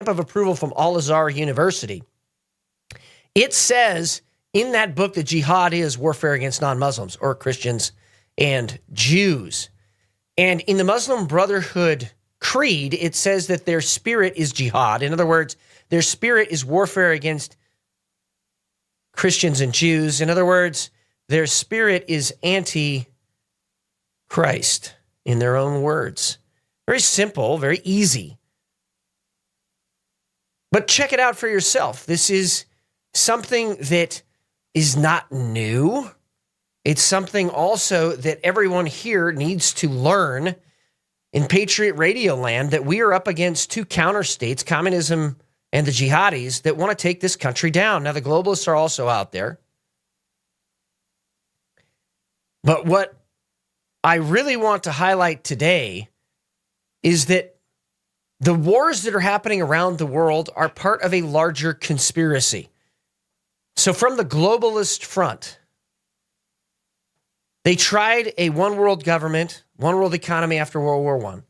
of approval from Al-Azhar University. It says in that book that jihad is warfare against non-Muslims or Christians and Jews. And in the Muslim Brotherhood Creed, it says that their spirit is jihad. In other words, their spirit is warfare against Christians and Jews. In other words, their spirit is anti-Christ, in their own words. Very simple, very easy. But check it out for yourself. This is something that is not new. It's something also that everyone here needs to learn in Patriot Radio land, that we are up against two counter states, communism and the jihadis, that want to take this country down. Now, the globalists are also out there. But what I really want to highlight today is that the wars that are happening around the world are part of a larger conspiracy. So from the globalist front, they tried a one world government, one world economy after World War I.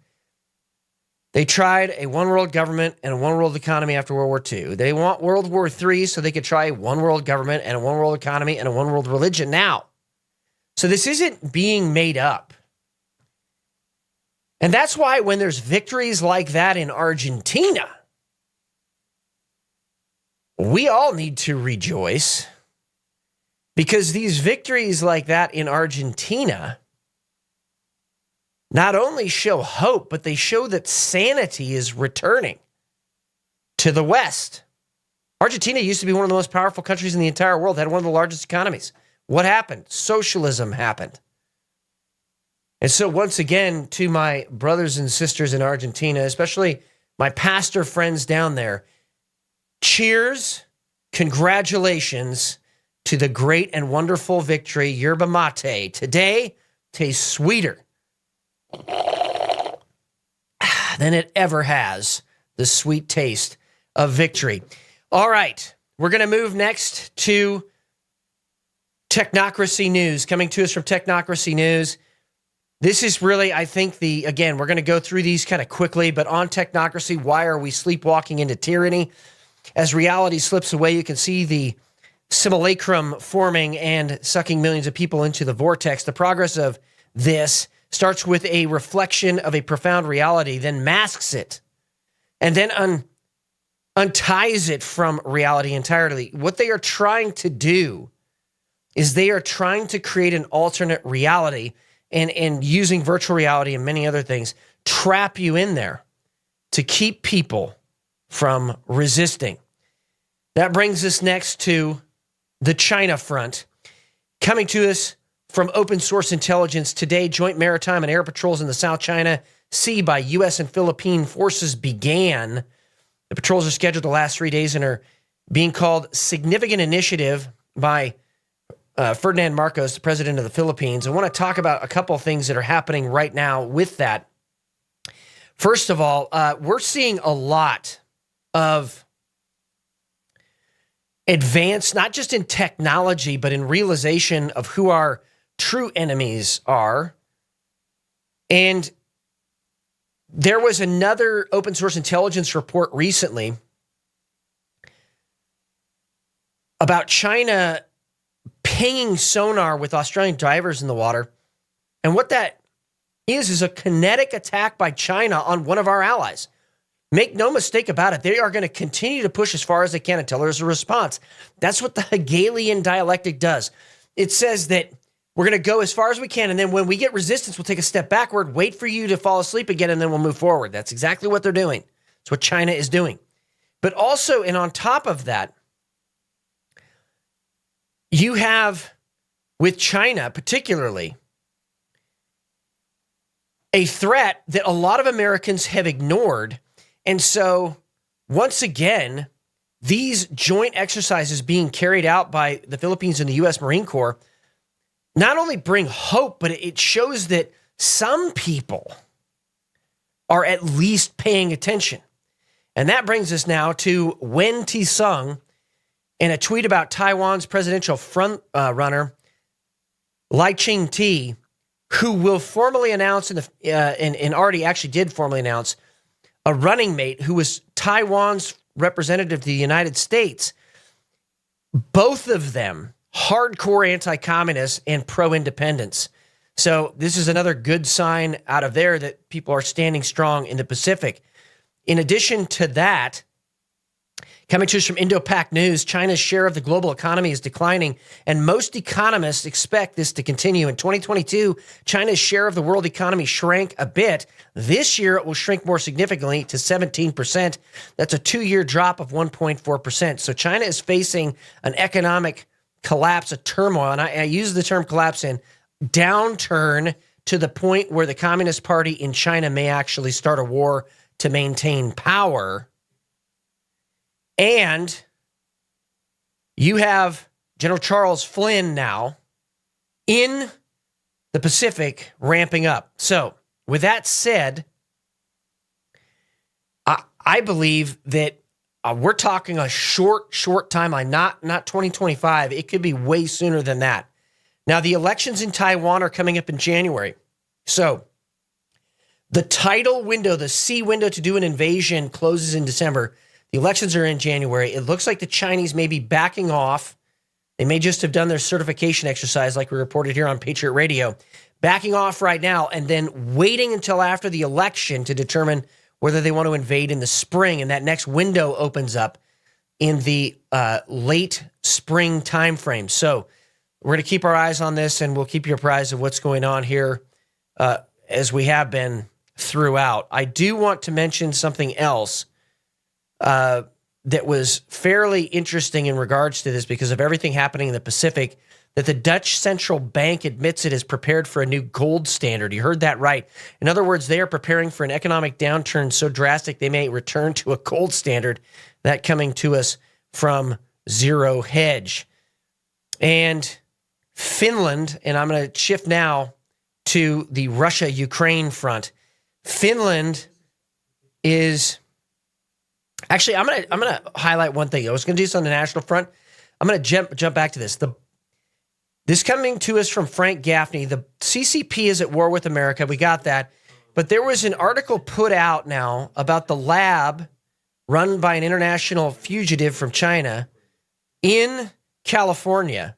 They tried a one world government and a one world economy after World War II. They want World War III so they could try a one world government and a one world economy and a one world religion now. So this isn't being made up. And that's why when there's victories like that in Argentina, we all need to rejoice, because these victories like that in Argentina not only show hope, but they show that sanity is returning to the West. Argentina used to be one of the most powerful countries in the entire world, had one of the largest economies. What happened? Socialism happened. And so once again, to my brothers and sisters in Argentina, especially my pastor friends down there, cheers, congratulations to the great and wonderful victory. Yerba mate today tastes sweeter than it ever has, the sweet taste of victory. All right, we're going to move next to Technocracy News, coming to us from Technocracy News. This is really, I think, again, we're going to go through these kind of quickly, but on Technocracy, why are we sleepwalking into tyranny? As reality slips away, you can see the simulacrum forming and sucking millions of people into the vortex. The progress of this starts with a reflection of a profound reality, then masks it, and then unties it from reality entirely. What they are trying to do is they are trying to create an alternate reality, and using virtual reality and many other things, trap you in there to keep people from resisting. That brings us next to the China front. Coming to us from open source intelligence today, joint maritime and air patrols in the South China Sea by U.S. and Philippine forces began. The patrols are scheduled to last 3 days and are being called significant initiative by Ferdinand Marcos, the president of the Philippines. I want to talk about a couple of things that are happening right now with that. First of all, we're seeing a lot of advance, not just in technology, but in realization of who our true enemies are. And there was another open source intelligence report recently about China pinging sonar with Australian divers in the water. And what that is a kinetic attack by China on one of our allies. Make no mistake about it. They are going to continue to push as far as they can until there's a response. That's what the Hegelian dialectic does. It says that we're going to go as far as we can, and then when we get resistance, we'll take a step backward, wait for you to fall asleep again, and then we'll move forward. That's exactly what they're doing. That's what China is doing. But also, and on top of that, you have, with China particularly, a threat that a lot of Americans have ignored. And so, once again, these joint exercises being carried out by the Philippines and the U.S. Marine Corps not only bring hope, but it shows that some people are at least paying attention. And that brings us now to Wen Tsung in a tweet about Taiwan's presidential front runner, Lai Ching-te, who will formally announce, and already actually did formally announce, a running mate who was Taiwan's representative to the United States. Both of them hardcore anti-communists and pro-independence. So this is another good sign out of there that people are standing strong in the Pacific. In addition to that, coming to us from Indo-Pac News, China's share of the global economy is declining, and most economists expect this to continue. In 2022, China's share of the world economy shrank a bit. This year, it will shrink more significantly to 17%. That's a 2-year drop of 1.4%. So China is facing an economic collapse, a turmoil, and I use the term collapse in downturn to the point where the Communist Party in China may actually start a war to maintain power. And you have General Charles Flynn now in the Pacific ramping up. So with that said, I believe that we're talking a short timeline, not 2025. It could be way sooner than that. Now, the elections in Taiwan are coming up in January. So the tidal window, the C window to do an invasion closes in December. The elections are in January. It looks like the Chinese may be backing off. They may just have done their certification exercise like we reported here on Patriot Radio. Backing off right now and then waiting until after the election to determine whether they want to invade in the spring. And that next window opens up in the late spring timeframe. So we're going to keep our eyes on this, and we'll keep you apprised of what's going on here as we have been throughout. I do want to mention something else that was fairly interesting in regards to this because of everything happening in the Pacific, that the Dutch central bank admits it is prepared for a new gold standard. You heard that right. In other words, they are preparing for an economic downturn so drastic they may return to a gold standard. That coming to us from Zero Hedge. And Finland, and I'm going to shift now to the Russia-Ukraine front. Finland is... Actually, I'm gonna highlight one thing. I was gonna do this on the national front. I'm gonna jump back to this. This coming to us from Frank Gaffney. The CCP is at war with America. We got that, but there was an article put out now about the lab run by an international fugitive from China in California,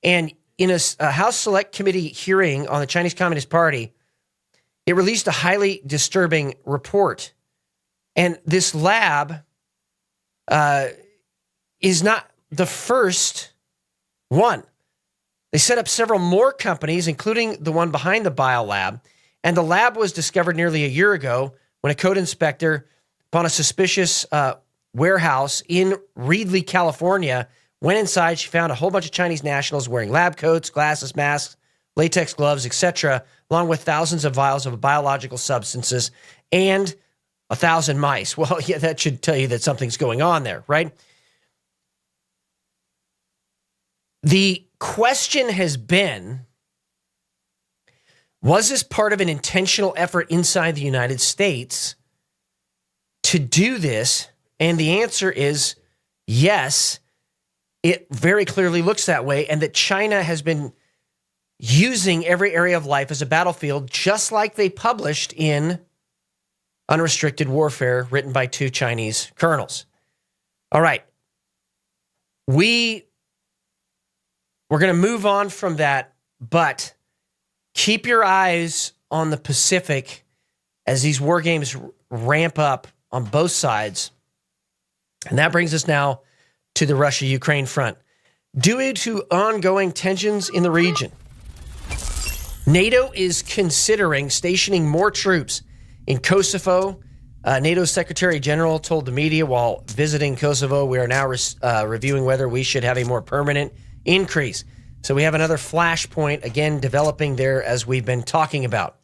and in a House Select Committee hearing on the Chinese Communist Party, it released a highly disturbing report. And this lab is not the first one. They set up several more companies, including the one behind the biolab. And the lab was discovered nearly a year ago when a code inspector upon a suspicious warehouse in Reedley, California, went inside. She found a whole bunch of Chinese nationals wearing lab coats, glasses, masks, latex gloves, etc., along with thousands of vials of biological substances and 1,000 mice. Well, yeah, that should tell you that something's going on there, right? The question has been, was this part of an intentional effort inside the United States to do this? And the answer is yes. It very clearly looks that way, and that China has been using every area of life as a battlefield, just like they published in Unrestricted Warfare, written by 2 Chinese colonels. All right. We're going to move on from that, but keep your eyes on the Pacific as these war games ramp up on both sides. And that brings us now to the Russia-Ukraine front. Due to ongoing tensions in the region, NATO is considering stationing more troops in Kosovo. NATO's Secretary General told the media while visiting Kosovo, we are now reviewing whether we should have a more permanent increase. So we have another flashpoint, again, developing there as we've been talking about.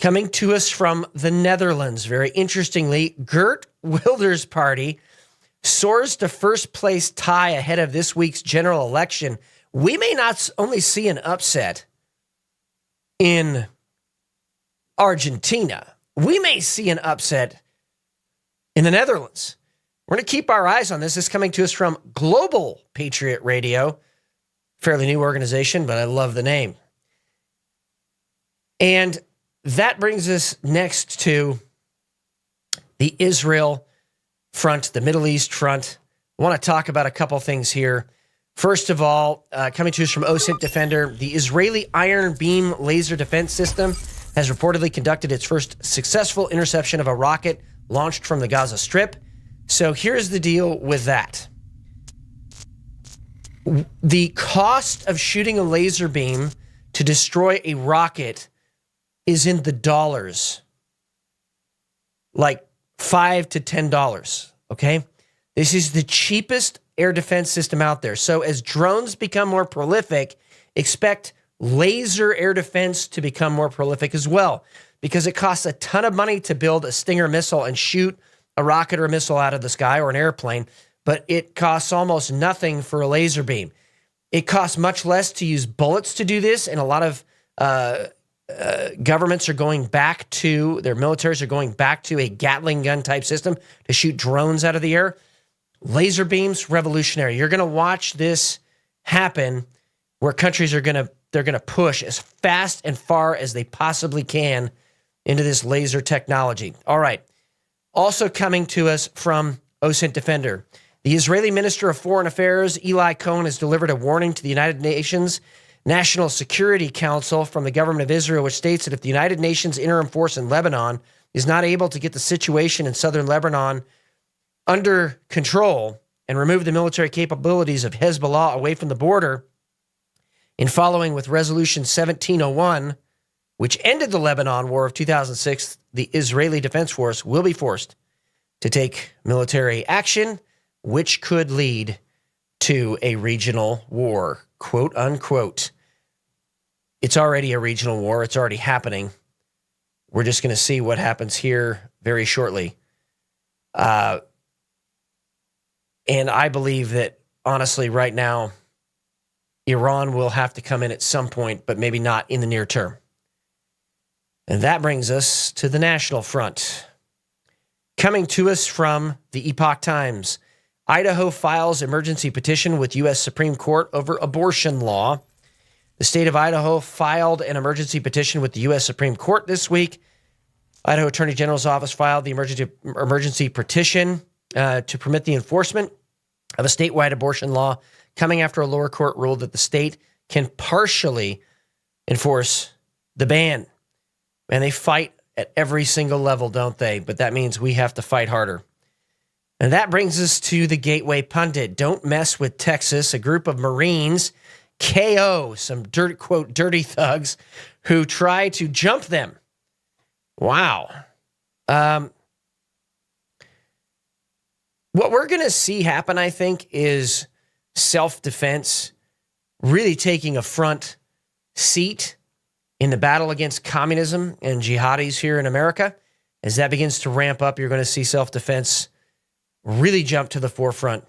Coming to us from the Netherlands, very interestingly, Geert Wilders' party soars to first place tie ahead of this week's general election. We may not only see an upset in Argentina, we may see an upset in the Netherlands. We're going to keep our eyes on this. This is coming to us from Global Patriot Radio. Fairly new organization, but I love the name. And that brings us next to the Israel front, the Middle East front. I want to talk about a couple things here. First of all, coming to us from OSINT Defender, the Israeli Iron Beam laser defense system has reportedly conducted its first successful interception of a rocket launched from the Gaza Strip. So here's the deal with that. The cost of shooting a laser beam to destroy a rocket is in the dollars, like $5 to $10, okay? This is the cheapest air defense system out there. So as drones become more prolific, expect laser air defense to become more prolific as well, because it costs a ton of money to build a Stinger missile and shoot a rocket or a missile out of the sky or an airplane, but it costs almost nothing for a laser beam. It costs much less to use bullets to do this, and a lot of governments are going back to, their militaries are going back to a Gatling gun type system to shoot drones out of the air. Laser beams, revolutionary. You're going to watch this happen where countries are they're going to push as fast and far as they possibly can into this laser technology. All right. Also coming to us from OSINT Defender, the Israeli Minister of Foreign Affairs, Eli Cohen, has delivered a warning to the United Nations National Security Council from the government of Israel, which states that if the United Nations interim force in Lebanon is not able to get the situation in southern Lebanon under control and remove the military capabilities of Hezbollah away from the border, in following with Resolution 1701, which ended the Lebanon War of 2006, the Israeli Defense Force will be forced to take military action, which could lead to a regional war, quote unquote. It's already a regional war. It's already happening. We're just going to see what happens here very shortly. And I believe that, honestly, right now, Iran will have to come in at some point, but maybe not in the near term. And that brings us to the national front. Coming to us from the Epoch Times, Idaho files emergency petition with U.S. Supreme Court over abortion law. The state of Idaho filed an emergency petition with the U.S. Supreme Court this week. Idaho Attorney General's office filed the emergency petition to permit the enforcement of a statewide abortion law, coming after a lower court ruled that the state can partially enforce the ban. And they fight at every single level, don't they? But that means we have to fight harder. And that brings us to the Gateway Pundit. Don't mess with Texas. A group of Marines KO some dirty thugs who try to jump them. Wow. What we're going to see happen, I think, is self-defense really taking a front seat in the battle against communism and jihadis here in America. As that begins to ramp up, you're going to see self-defense really jump to the forefront.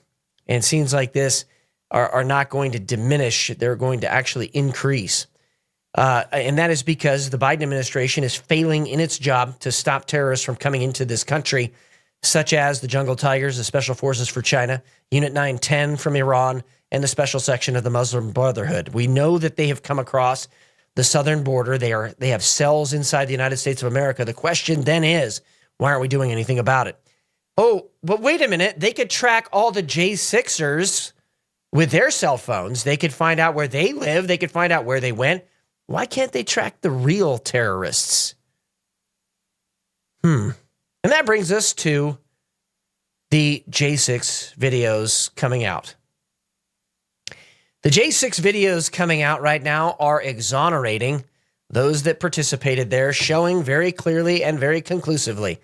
And scenes like this are not going to diminish. They're going to actually increase. And that is because the Biden administration is failing in its job to stop terrorists from coming into this country, such as the Jungle Tigers, the Special Forces for China, Unit 910 from Iran, and the Special Section of the Muslim Brotherhood. We know that they have come across the southern border. They have cells inside the United States of America. The question then is, why aren't we doing anything about it? Oh, but wait a minute. They could track all the J6ers with their cell phones. They could find out where they live. They could find out where they went. Why can't they track the real terrorists? And that brings us to the J6 videos coming out. The J6 videos coming out right now are exonerating those that participated there, showing very clearly and very conclusively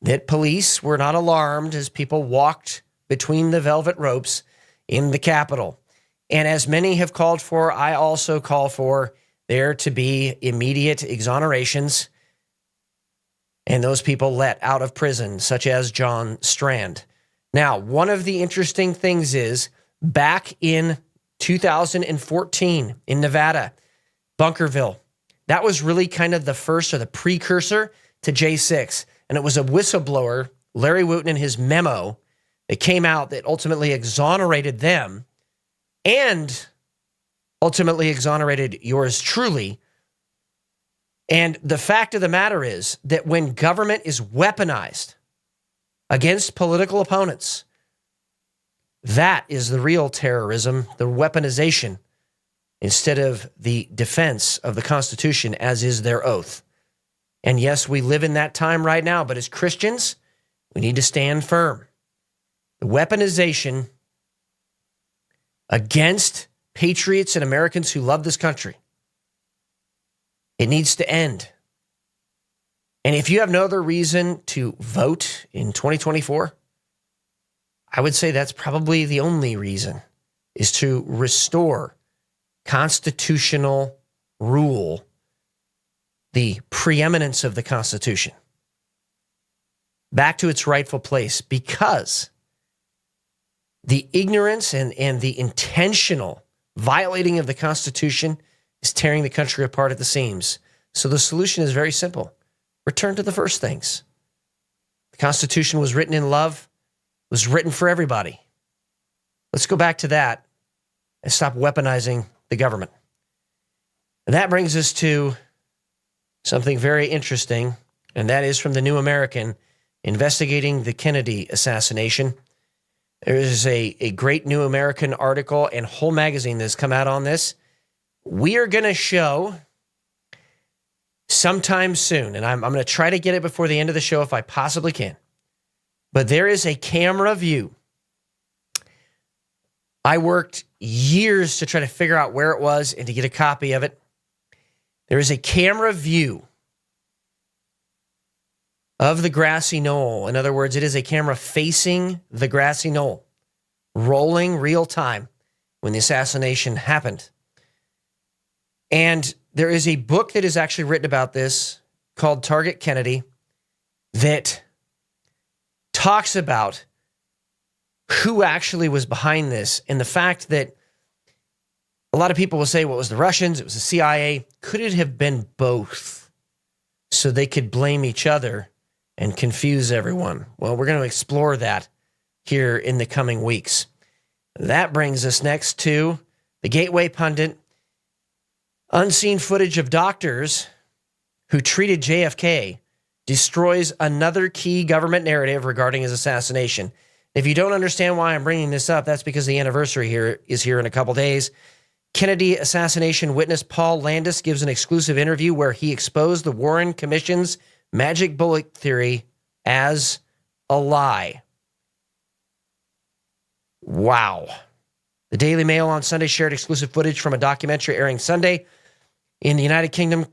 that police were not alarmed as people walked between the velvet ropes in the Capitol. And as many have called for, I also call for there to be immediate exonerations and those people let out of prison, such as John Strand. Now, one of the interesting things is back in 2014 in Nevada, Bunkerville, that was really kind of the first or the precursor to J6. And it was a whistleblower, Larry Wooten, and his memo that came out that ultimately exonerated them and ultimately exonerated yours truly. And the fact of the matter is that when government is weaponized against political opponents. That is the real terrorism, the weaponization, instead of the defense of the Constitution, as is their oath. And yes, we live in that time right now, but as Christians, we need to stand firm. The weaponization against patriots and Americans who love this country, it needs to end. And if you have no other reason to vote in 2024, I would say that's probably the only reason, is to restore constitutional rule, the preeminence of the Constitution, back to its rightful place, because the ignorance and the intentional violating of the Constitution is tearing the country apart at the seams. So the solution is very simple. Return to the first things. The Constitution was written in love, was written for everybody. Let's go back to that and stop weaponizing the government. And that brings us to something very interesting, and that is from the New American, investigating the Kennedy assassination. There is a great New American article and whole magazine that's come out on this. We are going to show sometime soon, and I'm going to try to get it before the end of the show if I possibly can. But there is a camera view. I worked years to try to figure out where it was and to get a copy of it. There is a camera view of the grassy knoll. In other words, it is a camera facing the grassy knoll, rolling real time when the assassination happened. And there is a book that is actually written about this called Target Kennedy that talks about who actually was behind this, and the fact that a lot of people will say, well, it was the Russians, it was the CIA. Could it have been both so they could blame each other and confuse everyone? Well, we're going to explore that here in the coming weeks. That brings us next to the Gateway Pundit. Unseen footage of doctors who treated JFK destroys another key government narrative regarding his assassination. If you don't understand why I'm bringing this up, that's because the anniversary here is in a couple days. Kennedy assassination witness Paul Landis gives an exclusive interview where he exposed the Warren Commission's magic bullet theory as a lie. Wow. The Daily Mail on Sunday shared exclusive footage from a documentary airing Sunday in the United Kingdom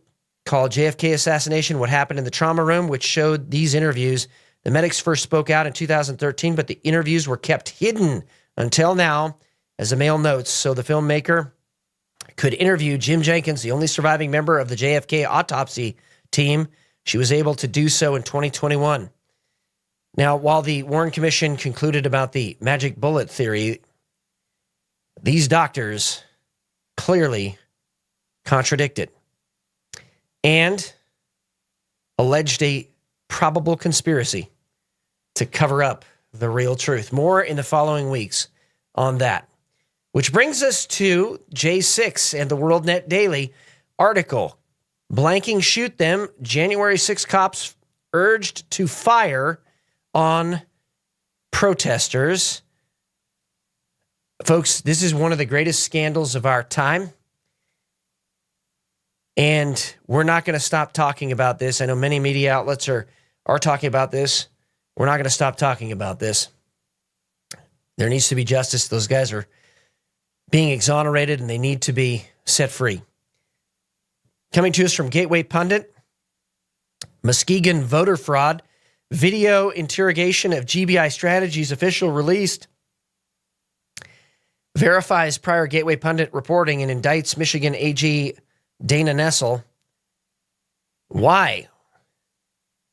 called JFK Assassination, What Happened in the Trauma Room, which showed these interviews. The medics first spoke out in 2013, but the interviews were kept hidden until now, as the Mail notes. So the filmmaker could interview Jim Jenkins, the only surviving member of the JFK autopsy team. She was able to do so in 2021. Now, while the Warren Commission concluded about the magic bullet theory, these doctors clearly contradicted and alleged a probable conspiracy to cover up the real truth. More in the following weeks on that. Which brings us to J6 and the WorldNet Daily article. Blanking shoot them. January 6 cops urged to fire on protesters. Folks, this is one of the greatest scandals of our time. And we're not going to stop talking about this. I know many media outlets are talking about this. We're not going to stop talking about this. There needs to be justice. Those guys are being exonerated and they need to be set free. Coming to us from Gateway Pundit, Muskegon voter fraud, video interrogation of GBI Strategies official released, verifies prior Gateway Pundit reporting and indicts Michigan AG Dana Nessel. Why?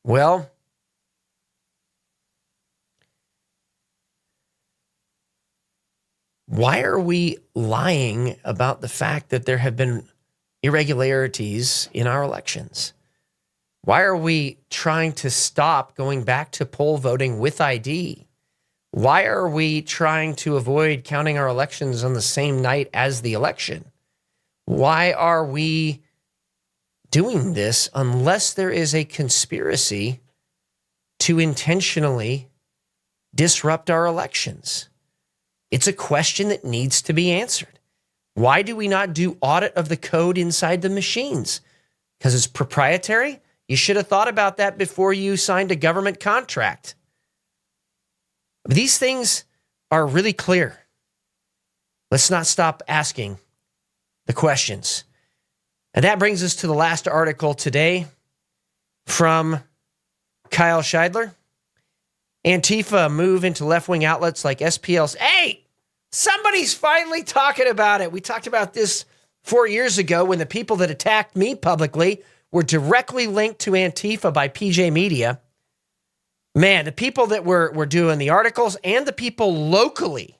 Well, why are we lying about the fact that there have been irregularities in our elections? Why are we trying to stop going back to poll voting with ID? Why are we trying to avoid counting our elections on the same night as the election? Why are we doing this unless there is a conspiracy to intentionally disrupt our elections? It's a question that needs to be answered. Why do we not do audit of the code inside the machines? Because it's proprietary? You should have thought about that before you signed a government contract. These things are really clear. Let's not stop asking the questions. And that brings us to the last article today from Kyle Scheidler. Antifa move into left-wing outlets like SPLC. Hey, somebody's finally talking about it. We talked about this 4 years ago when the people that attacked me publicly were directly linked to Antifa by PJ Media. Man, the people that were doing the articles and the people locally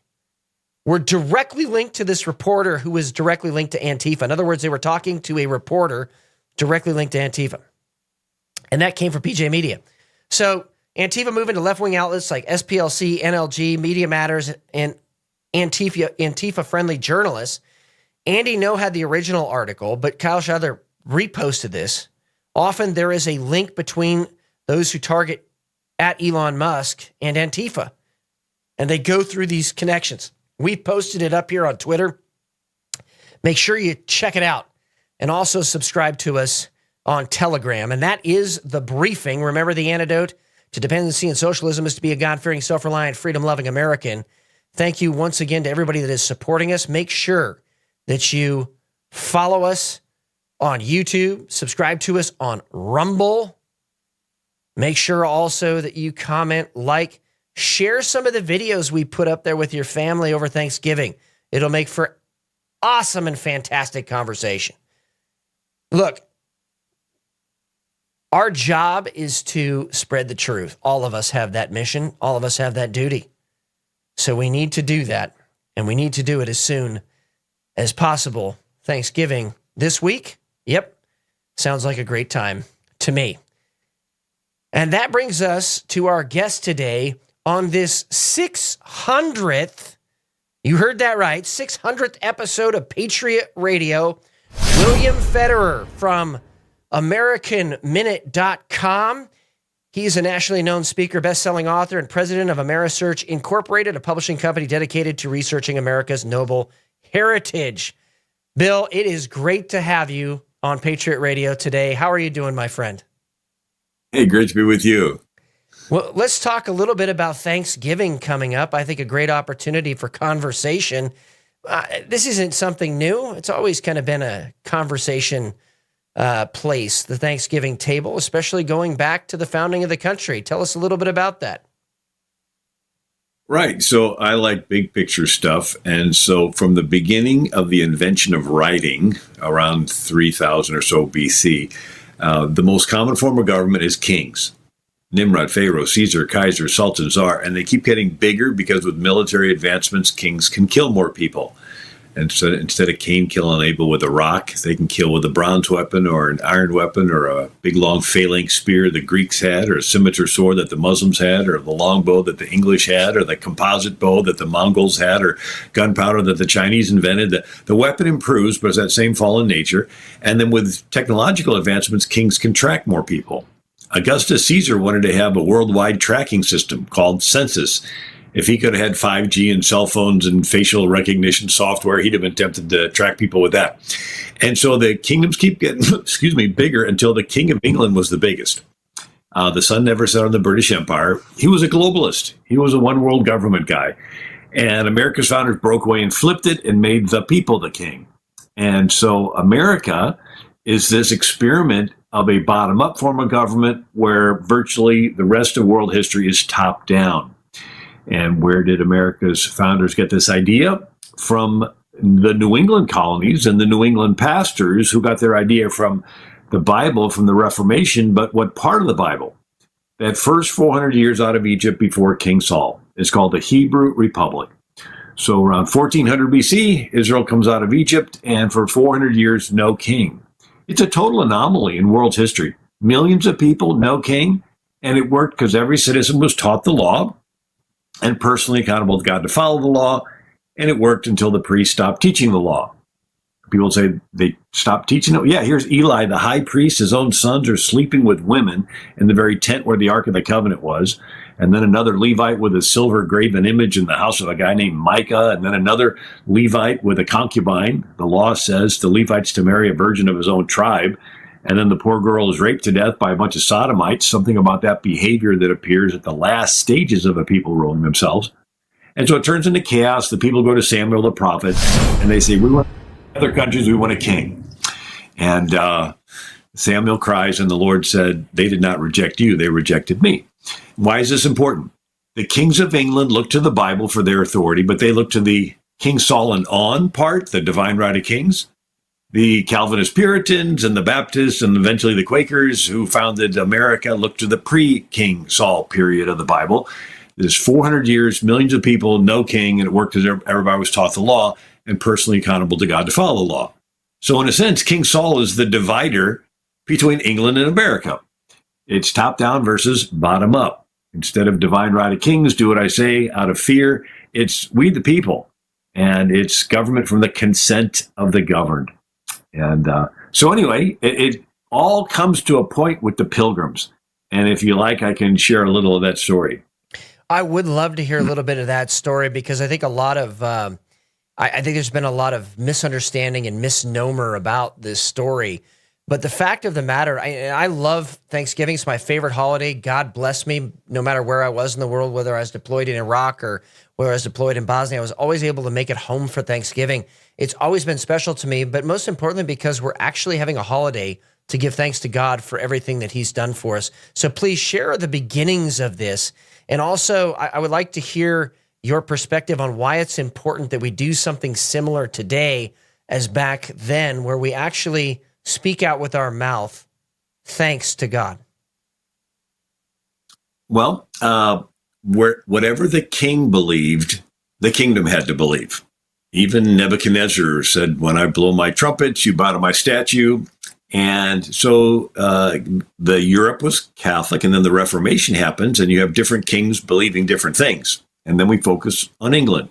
were directly linked to this reporter who was directly linked to Antifa. In other words, they were talking to a reporter directly linked to Antifa. And that came from PJ Media. So Antifa moving to left-wing outlets like SPLC, NLG, Media Matters, and Antifa-friendly journalists. Andy No had the original article, but Kyle Scheidler reposted this. Often there is a link between those who target at Elon Musk and Antifa, and they go through these connections. We posted it up here on Twitter. Make sure you check it out and also subscribe to us on Telegram. And that is The Briefing. Remember, the antidote to dependency and socialism is to be a God-fearing, self-reliant, freedom-loving American. Thank you once again to everybody that is supporting us. Make sure that you follow us on YouTube, subscribe to us on Rumble. Make sure also that you comment, like, share some of the videos we put up there with your family over Thanksgiving. It'll make for awesome and fantastic conversation. Look, our job is to spread the truth. All of us have that mission. All of us have that duty. So we need to do that, and we need to do it as soon as possible. Thanksgiving this week? Yep. Sounds like a great time to me. And that brings us to our guest today on this 600th, you heard that right, 600th episode of Patriot Radio, William Federer from AmericanMinute.com. He's a nationally known speaker, best-selling author, and president of Amerisearch Incorporated, a publishing company dedicated to researching America's noble heritage. Bill, it is great to have you on Patriot Radio today. How are you doing, my friend? Hey, great to be with you. Well, let's talk a little bit about Thanksgiving coming up. I think a great opportunity for conversation. This isn't something new. It's always kind of been a conversation place, the Thanksgiving table, especially going back to the founding of the country. Tell us a little bit about that. Right. So I like big picture stuff. And so from the beginning of the invention of writing around 3000 or so BC, the most common form of government is kings. Nimrod, Pharaoh, Caesar, Kaiser, Sultan, Tsar, and they keep getting bigger because with military advancements, kings can kill more people. And so instead of Cain killing Abel with a rock, they can kill with a bronze weapon or an iron weapon or a big long phalanx spear the Greeks had, or a scimitar sword that the Muslims had, or the longbow that the English had, or the composite bow that the Mongols had, or gunpowder that the Chinese invented. The weapon improves, but it's that same fallen nature. And then with technological advancements, kings can track more people. Augustus Caesar wanted to have a worldwide tracking system called census. If he could have had 5G and cell phones and facial recognition software, he'd have been tempted to track people with that. And so the kingdoms keep getting, bigger until the King of England was the biggest. The sun never set on the British Empire. He was a globalist. He was a one world government guy. And America's founders broke away and flipped it and made the people the king. And so America is this experiment of a bottom-up form of government where virtually the rest of world history is top-down. And where did America's founders get this idea? From the New England colonies and the New England pastors who got their idea from the Bible, from the Reformation. But what part of the Bible? That first 400 years out of Egypt before King Saul is called the Hebrew Republic. So around 1400 BC, Israel comes out of Egypt, and for 400 years, no king. It's a total anomaly in world history. Millions of people, no king, and it worked because every citizen was taught the law and personally accountable to God to follow the law, and it worked until the priests stopped teaching the law. People say they stopped teaching it. Yeah, here's Eli, the high priest. His own sons are sleeping with women in the very tent where the Ark of the Covenant was. And then another Levite with a silver graven image in the house of a guy named Micah. And then another Levite with a concubine. The law says the Levite's to marry a virgin of his own tribe. And then the poor girl is raped to death by a bunch of sodomites, something about that behavior that appears at the last stages of a people ruling themselves. And so it turns into chaos. The people go to Samuel the prophet, and they say, we want other countries, we want a king. And Samuel cries, and the Lord said, they did not reject you, they rejected me. Why is this important? The kings of England look to the Bible for their authority, but they look to the King Saul and On part, the divine right of kings. The Calvinist Puritans and the Baptists and eventually the Quakers who founded America looked to the pre-King Saul period of the Bible. There's 400 years, millions of people, no king, and it worked because everybody was taught the law and personally accountable to God to follow the law. So in a sense, King Saul is the divider between England and America. It's top down versus bottom up. Instead of divine right of kings, do what I say out of fear, it's we the people. And it's government from the consent of the governed. And so anyway, it all comes to a point with the Pilgrims. And if you like, I can share a little of that story. I would love to hear a little bit of that story because I think a lot of, I think there's been a lot of misunderstanding and misnomer about this story. But the fact of the matter, I love Thanksgiving. It's my favorite holiday. God bless me, no matter where I was in the world, whether I was deployed in Iraq or whether I was deployed in Bosnia, I was always able to make it home for Thanksgiving. It's always been special to me, but most importantly, because we're actually having a holiday to give thanks to God for everything that he's done for us. So please share the beginnings of this. And also, I would like to hear your perspective on why it's important that we do something similar today as back then, where we actually speak out with our mouth, thanks to God. Well, whatever the king believed, the kingdom had to believe. Even Nebuchadnezzar said, when I blow my trumpets, you bow to my statue. And so the Europe was Catholic, and then the Reformation happens, and you have different kings believing different things. And then we focus on England.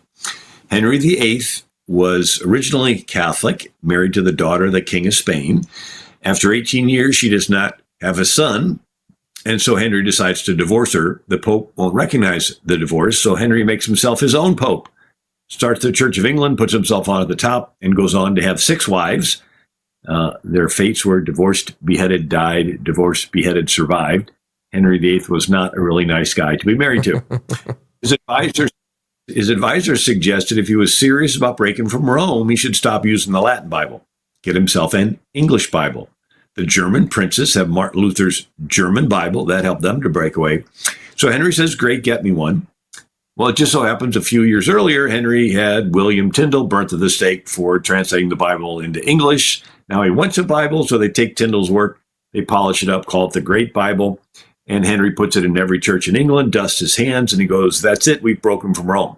Henry VIII was originally Catholic, married to the daughter of the King of Spain. After 18 years, she does not have a son, and so Henry decides to divorce her. The Pope won't recognize the divorce, so Henry makes himself his own Pope. Starts the Church of England, puts himself on at the top, and goes on to have 6 wives. Their fates were divorced, beheaded, died, divorced, beheaded, survived. Henry VIII was not a really nice guy to be married to. His advisor suggested if he was serious about breaking from Rome, he should stop using the Latin Bible, get himself an English Bible. The German princes have Martin Luther's German Bible. That helped them to break away. So Henry says, great, get me one. Well, it just so happens a few years earlier, Henry had William Tyndale burnt to the stake for translating the Bible into English. Now he wants a Bible, so they take Tyndale's work, they polish it up, call it the Great Bible, and Henry puts it in every church in England, dusts his hands, and he goes, that's it, we've broken from Rome.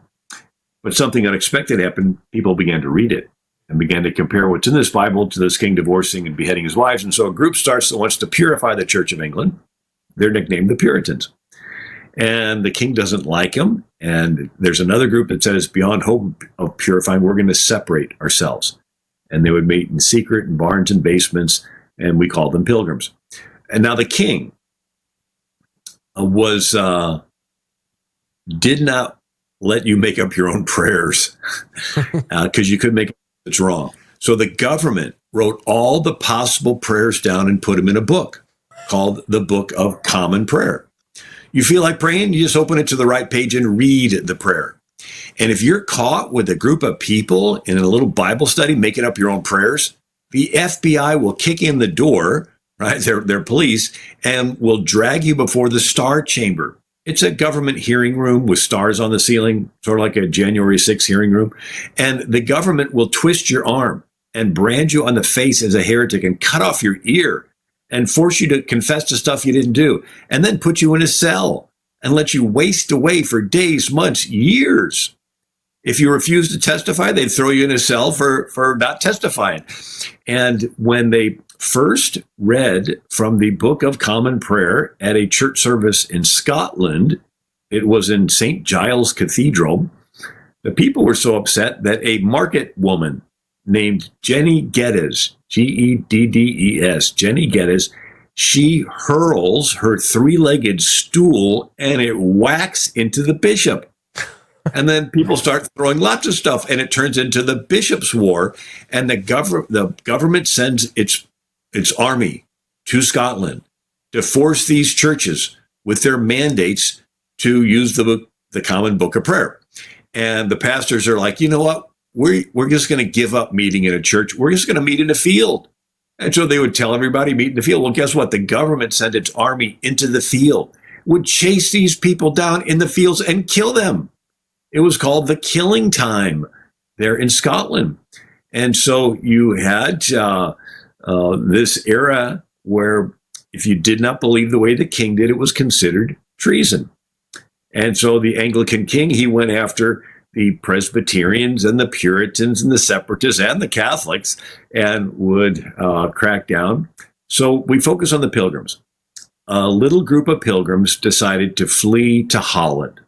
But something unexpected happened. People began to read it and began to compare what's in this Bible to this king divorcing and beheading his wives. And so a group starts that wants to purify the Church of England. They're nicknamed the Puritans. And the king doesn't like them. And there's another group that says, beyond hope of purifying, we're going to separate ourselves. And they would meet in secret in barns and basements, and we call them pilgrims. And now the king did not let you make up your own prayers because you could make it's wrong. So the government wrote all the possible prayers down and put them in a book called the Book of Common Prayer. You feel like praying, you just open it to the right page and read the prayer. And if you're caught with a group of people in a little Bible study making up your own prayers, the FBI will kick in the door, right? They're police, and will drag you before the Star Chamber. It's a government hearing room with stars on the ceiling, sort of like a January 6th hearing room. And the government will twist your arm and brand you on the face as a heretic and cut off your ear and force you to confess to stuff you didn't do, and then put you in a cell and let you waste away for days, months, years. If you refuse to testify, they'd throw you in a cell for not testifying. And when they first read from the Book of Common Prayer at a church service in Scotland, it was in St. Giles Cathedral, the people were so upset that a market woman named Jenny Geddes, Geddes, Jenny Geddes. She hurls her three-legged stool and it whacks into the bishop. And then people start throwing lots of stuff, and it turns into the bishop's war. And the government sends its army to Scotland to force these churches with their mandates to use the common book of prayer. And the pastors are like, you know what? We're just going to give up meeting in a church. We're just going to meet in a field. And so they would tell everybody, meet in the field. Well, guess what? The government sent its army into the field, would chase these people down in the fields and kill them. It was called the killing time there in Scotland. And so you had this era where if you did not believe the way the king did, it was considered treason. And so the Anglican king, he went after the Presbyterians and the Puritans and the Separatists and the Catholics and would crack down. So we focus on the Pilgrims. A little group of Pilgrims decided to flee to Holland.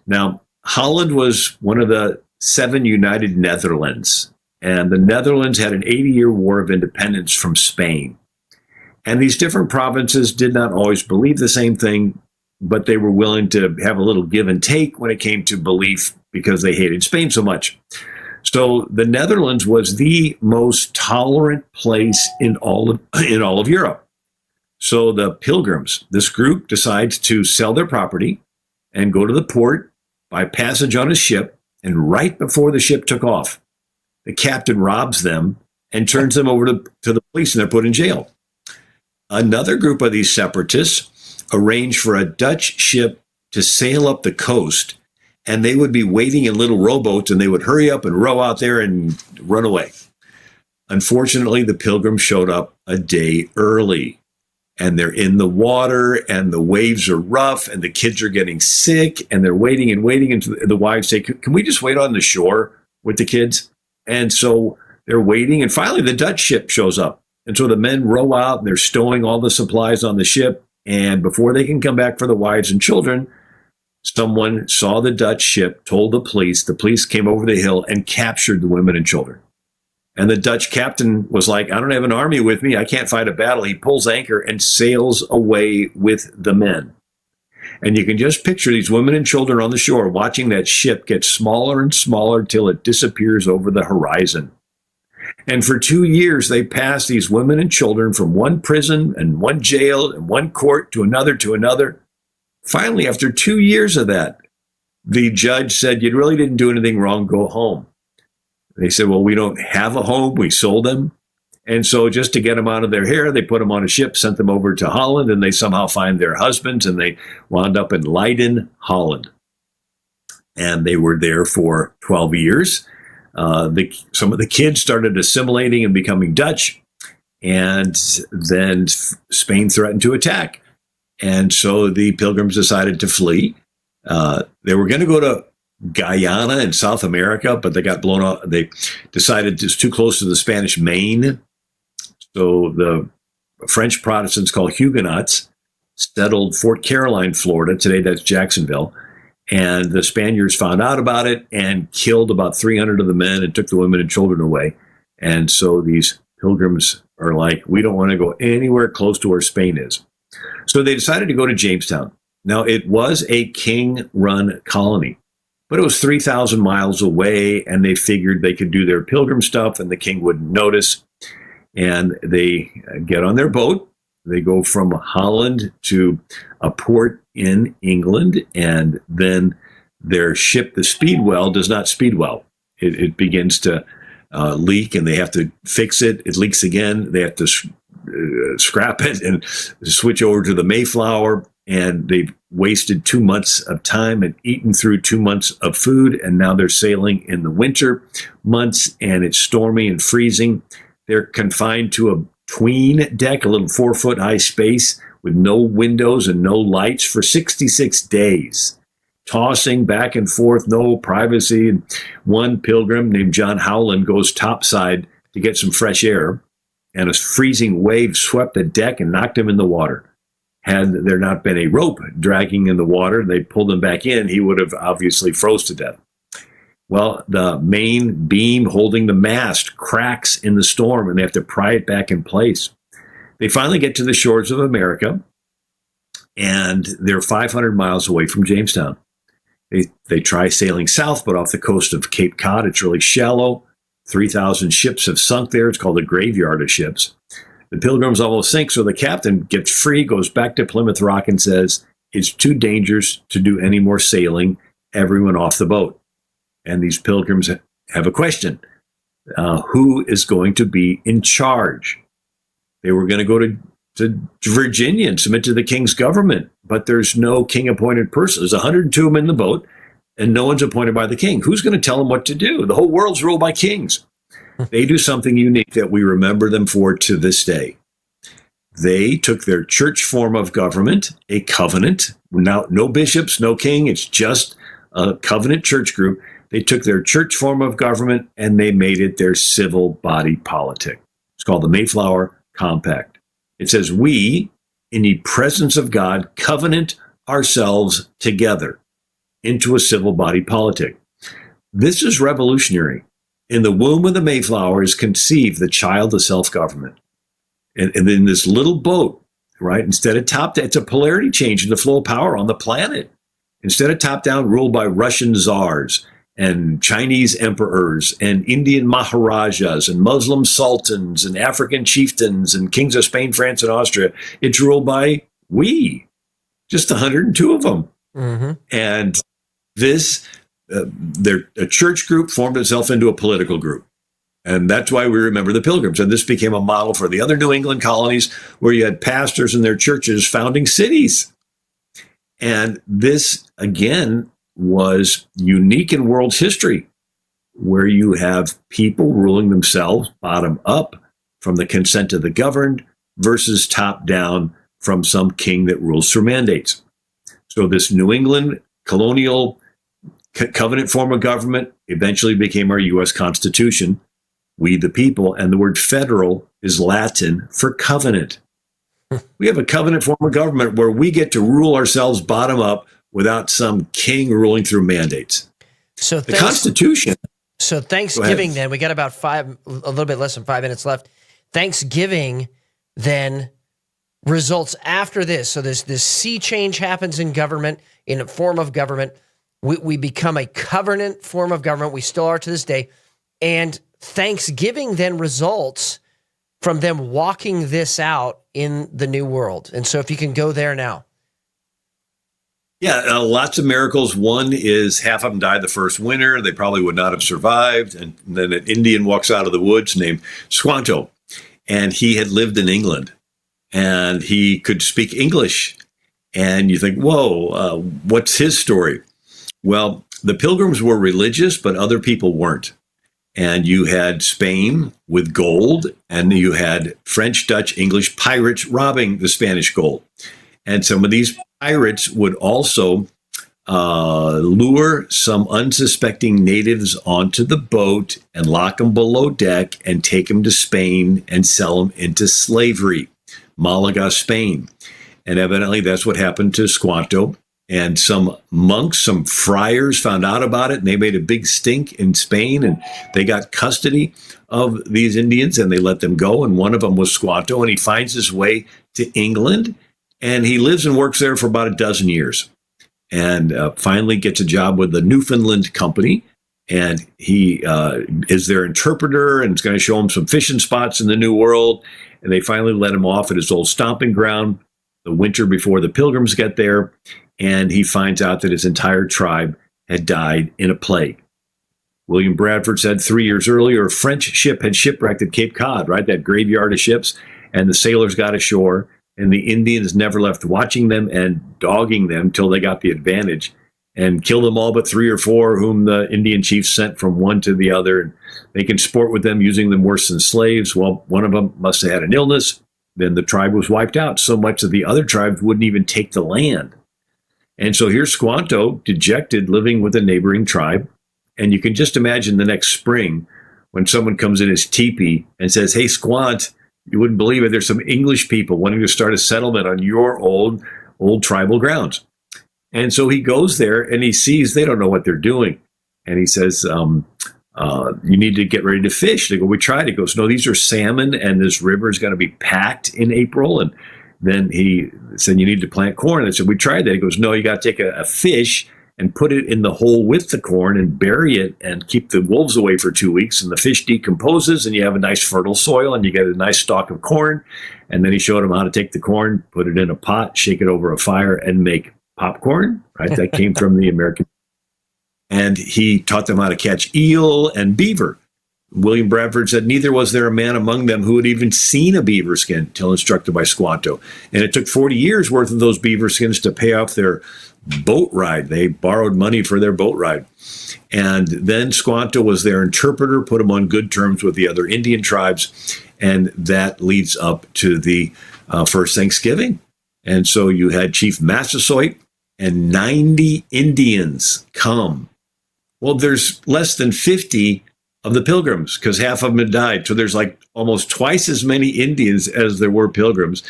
Now, Holland was one of the 7 united Netherlands, and the Netherlands had an 80-year war of independence from Spain. And these different provinces did not always believe the same thing, but they were willing to have a little give and take when it came to belief because they hated Spain so much. So the Netherlands was the most tolerant place in all of Europe. So the Pilgrims, this group, decides to sell their property and go to the port, buy passage on a ship, and right before the ship took off, the captain robs them and turns them over to the police, and they're put in jail. Another group of these separatists arranged for a Dutch ship to sail up the coast, and they would be waiting in little rowboats, and they would hurry up and row out there and run away. Unfortunately, the Pilgrims showed up a day early, and they're in the water, and the waves are rough, and the kids are getting sick, and they're waiting and waiting, and the wives say, can we just wait on the shore with the kids? And so they're waiting, and finally the Dutch ship shows up. And so the men row out, and they're stowing all the supplies on the ship, and before they can come back for the wives and children, someone saw the Dutch ship, told the police came over the hill and captured the women and children. And the Dutch captain was like, I don't have an army with me. I can't fight a battle. He pulls anchor and sails away with the men. And you can just picture these women and children on the shore watching that ship get smaller and smaller till it disappears over the horizon. And for 2 years, they passed these women and children from one prison and one jail and one court to another to another. Finally, after 2 years of that, the judge said, you really didn't do anything wrong, go home. They said, well, we don't have a home, we sold them. And so just to get them out of their hair, they put them on a ship, sent them over to Holland, and they somehow find their husbands, and they wound up in Leiden, Holland. And they were there for 12 years. Some of the kids started assimilating and becoming Dutch, and then Spain threatened to attack. And so the Pilgrims decided to flee. They were going to go to Guyana in South America, but they got blown off. They decided it's too close to the Spanish Main. So the French Protestants called Huguenots settled Fort Caroline, Florida. Today that's Jacksonville. And the Spaniards found out about it and killed about 300 of the men and took the women and children away. And so these Pilgrims are like, we don't want to go anywhere close to where Spain is. So they decided to go to Jamestown. Now, it was a king-run colony, but it was 3,000 miles away, and they figured they could do their pilgrim stuff and the king wouldn't notice. And they get on their boat. They go from Holland to a port in England, and then their ship, the Speedwell, does not speed well. It begins to leak, and they have to fix it. It leaks again. They have to scrap it and switch over to the Mayflower, and they've wasted 2 months of time and eaten through 2 months of food, and now they're sailing in the winter months, and it's stormy and freezing. They're confined to a tween deck, a little 4-foot high space with no windows and no lights for 66 days, tossing back and forth, no privacy. And one pilgrim named John Howland goes topside to get some fresh air, and a freezing wave swept the deck and knocked him in the water. Had there not been a rope dragging in the water, they pulled him back in, he would have obviously froze to death. Well, the main beam holding the mast cracks in the storm, and they have to pry it back in place. They finally get to the shores of America, and they're 500 miles away from Jamestown. They try sailing south, but off the coast of Cape Cod, it's really shallow. 3,000 ships have sunk there. It's called a graveyard of ships. The Pilgrims almost sink, so the captain gets free, goes back to Plymouth Rock and says, it's too dangerous to do any more sailing. Everyone off the boat. And these Pilgrims have a question. Who is going to be in charge? They were going to go to Virginia and submit to the king's government, but there's no king-appointed person. There's 102 of them in the boat, and no one's appointed by the king. Who's going to tell them what to do? The whole world's ruled by kings. They do something unique that we remember them for to this day. They took their church form of government, a covenant. Now, no bishops, no king. It's just a covenant church group. They took their church form of government and they made it their civil body politic. It's called the Mayflower Compact. It says, we, in the presence of God, covenant ourselves together into a civil body politic. This is revolutionary. In the womb of the Mayflower is conceived the child of self-government. And in this little boat, right, instead of top-down, it's a polarity change in the flow of power on the planet. Instead of top-down, ruled by Russian czars and Chinese emperors and Indian maharajas and Muslim sultans and African chieftains and kings of Spain, France, and Austria, it's ruled by we, just 102 of them. Mm-hmm. And this, a church group formed itself into a political group. And that's why we remember the Pilgrims. And this became a model for the other New England colonies where you had pastors in their churches founding cities. And this, again, was unique in world's history, where you have people ruling themselves bottom up from the consent of the governed versus top down from some king that rules through mandates. So this New England colonial covenant form of government eventually became our U.S. Constitution, we the people, and the word federal is Latin for covenant. We have a covenant form of government where we get to rule ourselves bottom up without some king ruling through mandates. So the Constitution. So Thanksgiving, then, we got about a little bit less than 5 minutes left. Thanksgiving then results after this. So this sea change happens in government, in a form of government. We become a covenant form of government. We still are to this day. And Thanksgiving then results from them walking this out in the New World. And so if you can go there now. Yeah, lots of miracles. One is half of them died the first winter. They probably would not have survived. And then an Indian walks out of the woods named Squanto. And he had lived in England. And he could speak English. And you think, whoa, what's his story? Well, the Pilgrims were religious, but other people weren't. And you had Spain with gold, and you had French, Dutch, English pirates robbing the Spanish gold. And some of these pirates would also lure some unsuspecting natives onto the boat and lock them below deck and take them to Spain and sell them into slavery, Malaga, Spain. And evidently that's what happened to Squanto. And some monks, some friars found out about it, and they made a big stink in Spain, and they got custody of these Indians, and they let them go. And one of them was Squanto, and he finds his way to England, and he lives and works there for about a dozen years, and finally gets a job with the Newfoundland Company, and he is their interpreter, and is going to show him some fishing spots in the New World, and they finally let him off at his old stomping ground the winter before the Pilgrims get there. And he finds out that his entire tribe had died in a plague. William Bradford said 3 years earlier, a French ship had shipwrecked at Cape Cod, right? That graveyard of ships. And the sailors got ashore, and the Indians never left watching them and dogging them till they got the advantage and killed them all but 3 or 4, whom the Indian chiefs sent from one to the other. And they can sport with them, using them worse than slaves. Well, one of them must have had an illness. Then the tribe was wiped out, so much that the other tribes wouldn't even take the land. And so here's Squanto, dejected, living with a neighboring tribe. And you can just imagine the next spring when someone comes in his teepee and says, hey, Squant, you wouldn't believe it. There's some English people wanting to start a settlement on your old tribal grounds. And so he goes there and he sees they don't know what they're doing. and he says, you need to get ready to fish. They go, we tried. He goes, no, these are salmon, and this river is going to be packed in April. And then he said, you need to plant corn. I said, we tried that. He goes, no, you got to take a fish and put it in the hole with the corn and bury it and keep the wolves away for 2 weeks. And the fish decomposes, and you have a nice fertile soil, and you get a nice stalk of corn. And then he showed him how to take the corn, put it in a pot, shake it over a fire, and make popcorn. Right? That came from the American. And he taught them how to catch eel and beaver. William Bradford said, neither was there a man among them who had even seen a beaver skin till instructed by Squanto. And it took 40 years worth of those beaver skins to pay off their boat ride. They borrowed money for their boat ride. And then Squanto was their interpreter, put them on good terms with the other Indian tribes. And that leads up to the first Thanksgiving. And so you had Chief Massasoit and 90 Indians come. Well, there's less than 50 of the pilgrims because half of them had died. So there's like almost twice as many Indians as there were pilgrims.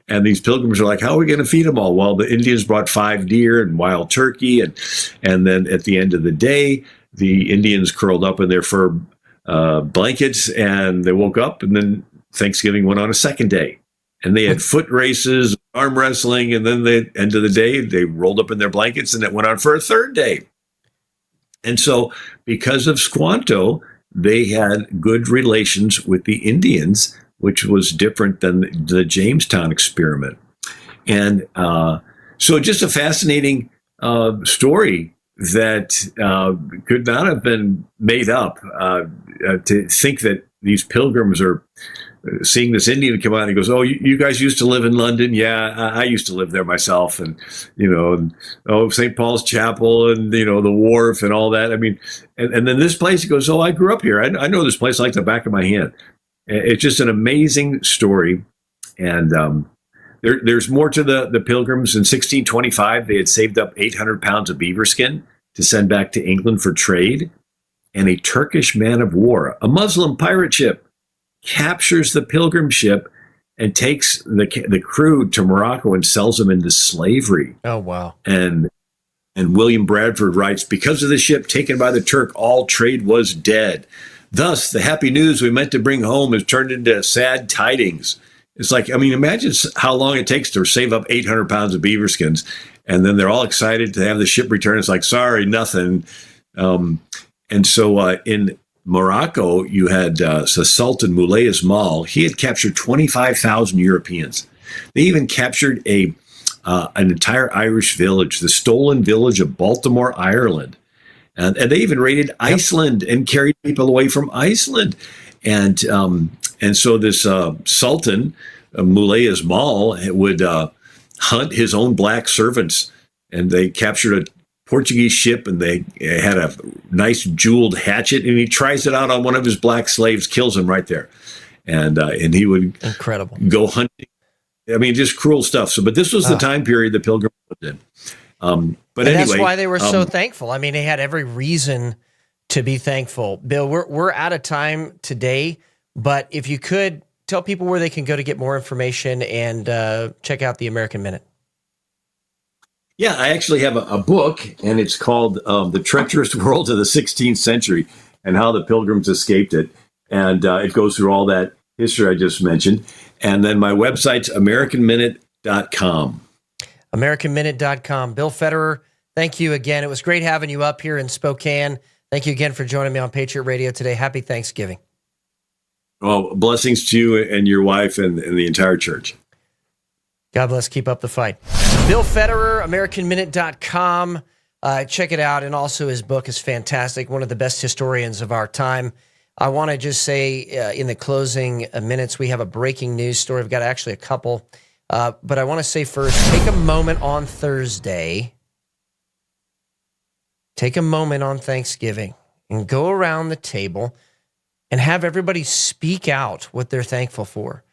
And these pilgrims are like, how are we going to feed them all? Well, the Indians brought 5 deer and wild turkey. And then at the end of the day, the Indians curled up in their fur blankets and they woke up, and then Thanksgiving went on a second day. And they had foot races, arm wrestling. And then the end of the day, they rolled up in their blankets, and it went on for a third day. And so because of Squanto, they had good relations with the Indians, which was different than the Jamestown experiment. And so just a fascinating story that could not have been made up. To think that these pilgrims are seeing this Indian come out, and he goes, oh, you guys used to live in London? Yeah, I used to live there myself. And, St. Paul's Chapel and, the wharf and all that. I mean, and then this place, he goes, oh, I grew up here. I know this place like the back of my hand. It's just an amazing story. And there's more to the pilgrims. In 1625, they had saved up 800 pounds of beaver skin to send back to England for trade. And a Turkish man of war, a Muslim pirate ship, captures the pilgrim ship and takes the crew to Morocco and sells them into slavery. Oh, wow. And William Bradford writes, because of the ship taken by the Turk, all trade was dead. Thus, the happy news we meant to bring home has turned into sad tidings. It's like, imagine how long it takes to save up 800 pounds of beaver skins. And then they're all excited to have the ship return. It's like, sorry, nothing. And so in Morocco, you had the Sultan Moulay Ismail. He had captured 25,000 Europeans. They even captured an entire Irish village, the stolen village of Baltimore, Ireland. And they even raided Iceland and carried people away from Iceland. And so this Sultan, Moulay Ismail, would hunt his own black servants. And they captured a Portuguese ship, and they had a nice jeweled hatchet, and he tries it out on one of his black slaves, kills him right there. And he would incredible go hunting. Just cruel stuff. So, but this was the time period the pilgrims lived in. But anyway, that's why they were so thankful. They had every reason to be thankful. Bill, we're out of time today, but if you could tell people where they can go to get more information and check out the American Minute. Yeah, I actually have a book, and it's called The Treacherous World of the 16th Century and How the Pilgrims Escaped It. And it goes through all that history I just mentioned. And then my website's AmericanMinute.com. AmericanMinute.com. Bill Federer, thank you again. It was great having you up here in Spokane. Thank you again for joining me on Patriot Radio today. Happy Thanksgiving. Well, blessings to you and your wife and the entire church. God bless. Keep up the fight. Bill Federer, AmericanMinute.com. Check it out. And also his book is fantastic. One of the best historians of our time. I want to just say in the closing minutes, we have a breaking news story. We've got actually a couple. But I want to say first, take a moment on Thursday. Take a moment on Thanksgiving and go around the table and have everybody speak out what they're thankful for.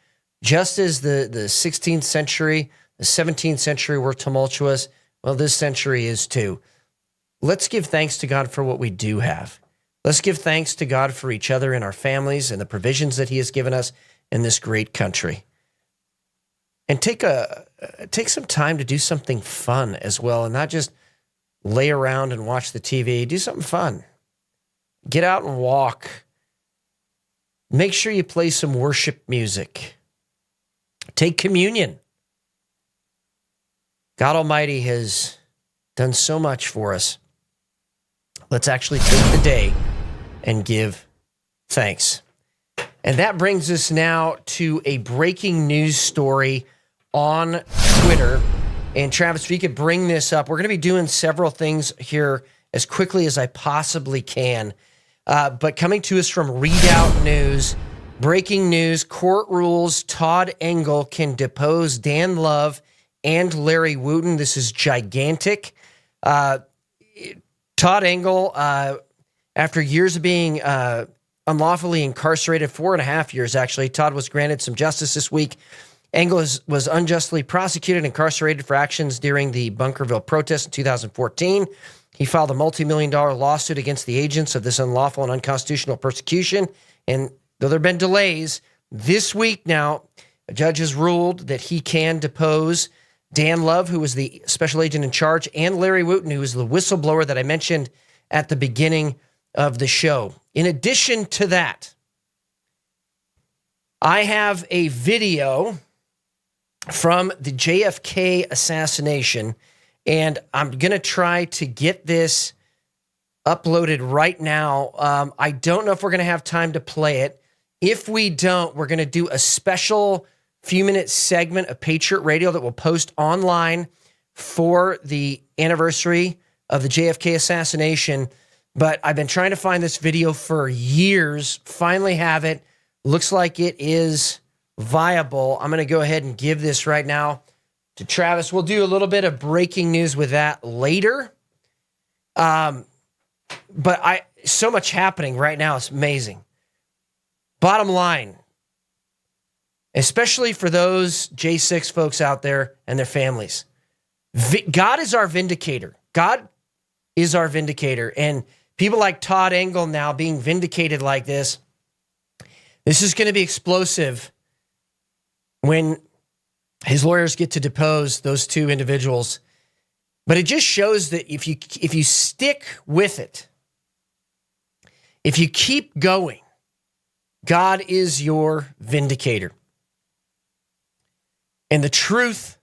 Just as the 16th century, the 17th century were tumultuous, well, this century is too. Let's give thanks to God for what we do have. Let's give thanks to God for each other and our families and the provisions that he has given us in this great country. And take some time to do something fun as well, and not just lay around and watch the TV. Do something fun. Get out and walk. Make sure you play some worship music. Take communion. God Almighty has done so much for us. Let's actually take the day and give thanks. And that brings us now to a breaking news story on Twitter. And Travis, if you could bring this up, we're going to be doing several things here as quickly as I possibly can. But coming to us from Redoubt News, breaking news, court rules Todd Engel can depose Dan Love and Larry Wooten. This is gigantic. Todd Engel, after years of being unlawfully incarcerated, 4.5 years actually, Todd was granted some justice this week. Engel was unjustly prosecuted and incarcerated for actions during the Bunkerville protests in 2014. He filed a multi-million-dollar lawsuit against the agents of this unlawful and unconstitutional persecution. And though there have been delays, this week now, a judge has ruled that he can depose Dan Love, who was the special agent in charge, and Larry Wooten, who was the whistleblower that I mentioned at the beginning of the show. In addition to that, I have a video from the JFK assassination, and I'm going to try to get this uploaded right now. I don't know if we're going to have time to play it. If we don't, we're going to do a special few-minute segment of Patriot Radio that we'll post online for the anniversary of the JFK assassination. But I've been trying to find this video for years. Finally have it. Looks like it is viable. I'm going to go ahead and give this right now to Travis. We'll do a little bit of breaking news with that later. But so much happening right now. It's amazing. Bottom line, especially for those J6 folks out there and their families, God is our vindicator. God is our vindicator. And people like Todd Engel now being vindicated like this is going to be explosive when his lawyers get to depose those two individuals. But it just shows that if you stick with it, if you keep going, God is your vindicator. And the truth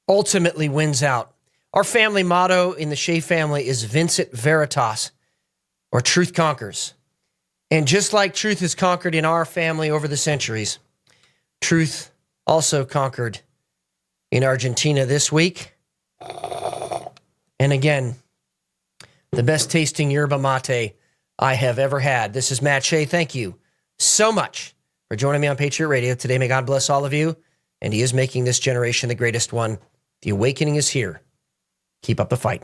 ultimately wins out. Our family motto in the Shea family is Vincit Veritas, or truth conquers. And just like truth has conquered in our family over the centuries, truth also conquered in Argentina this week. And again, the best tasting yerba mate I have ever had. This is Matt Shea. Thank you so much for joining me on Patriot Radio today. May God bless all of you. And he is making this generation the greatest one. The awakening is here. Keep up the fight.